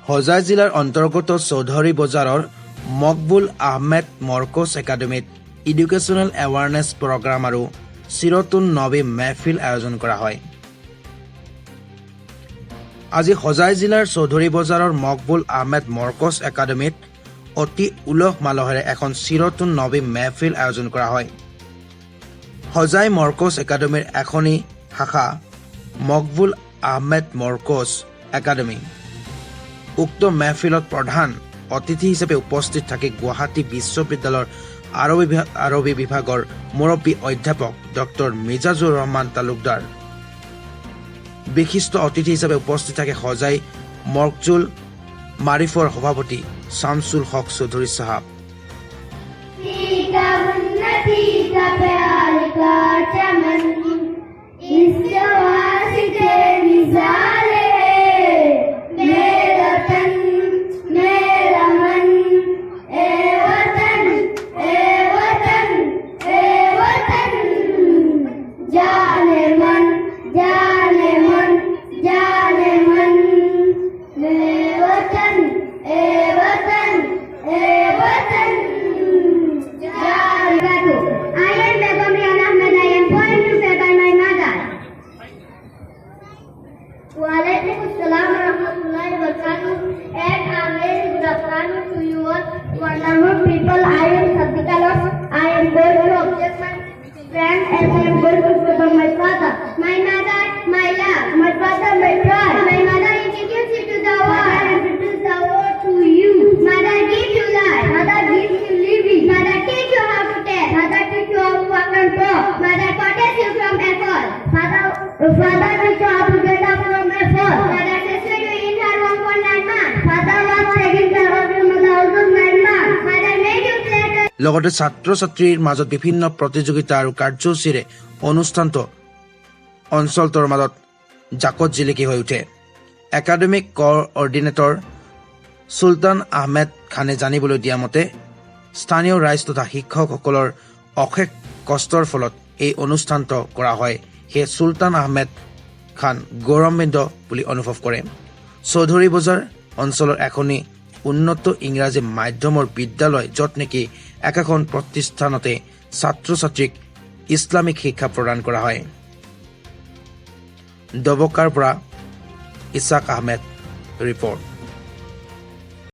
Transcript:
হোজাই জিলাৰ অন্তৰ্গত চৌধুৰী বজাৰৰ মকবুল আহমেদ মৰকজ একাডেমীত এডুকেশ্যনেল এৱাৰনেছ প্ৰগ্ৰাম আৰু চিৰতুন নবী মেহফিল আয়োজন কৰা হয়। আজি হোজাই জিলাৰ চৌধুৰী বজাৰৰ মকবুল আহমেদ মৰকজ একাডেমীত অতি উলহ মালহেৰে এখন চিৰতুন নবী মেহফিল আয়োজন কৰা হয়। হোজাই মৰকজ একাডেমীৰ এখনি শাখা মকবুল আহমেদ মৰকজ একাডেমী। উক্ত মেহফিলত প্ৰধান অতিথি হিচাপে উপস্থিত থাকি গুৱাহাটী বিশ্ববিদ্যালয়ৰ আৰবী বিভাগৰ মুৰব্বী অধ্যাপক ডক্টৰ মিজাজুৰ ৰহমান তালুকদাৰ, বিশিষ্ট অতিথি হিচাপে উপস্থিত থাকে হোজাই মকজুল মাৰিফৰ সভাপতি শামছুল হক চৌধুৰী সাহাব। Wonderful people, I am Sabita Los. I am going to object my friend as I am going to speak my father, my mother, my love, my father, my pride. My mother introduced you to the world. Mother introduced the world to you. Mother gives you life. Mother gives you living. Mother teach you how to tell. Mother teach you how to walk and talk. Mother protects you from effort. Father teach you how to get up from effort. Mother tested you in her womb for 9 months. Father was taking care of your mother also 9 months. লগতে ছাত্ৰ ছাত্ৰীৰ মাজত বিভিন্ন প্ৰতিযোগিতা আৰু কাৰ্যসূচীৰে অনুষ্ঠানটো অঞ্চলটোৰ মাজত জাকত জিলিকি হৈ উঠে। একাডেমিক কোঅৰ্ডিনেটৰ চুলতান আহমেদ খানে জানিবলৈ দিয়া মতে স্থানীয় ৰাইজ তথা শিক্ষকসকলৰ অশেষ কষ্টৰ ফলত এই অনুষ্ঠানটো কৰা হয়। সেয়ে চুলতান আহমেদ খান গৌৰৱান্বিত বুলি অনুভৱ কৰে। চৌধুৰী বজাৰ অঞ্চলৰ এখনি উন্নত ইংৰাজী মাধ্যমৰ বিদ্যালয়, য'ত নেকি একেখন প্ৰতিষ্ঠানতে ছাত্ৰ ছাত্ৰীক ইছলামিক শিক্ষা প্ৰদান কৰা হয়। দবকাৰ পৰা ইছাক আহমেদ ৰিপৰ্ট।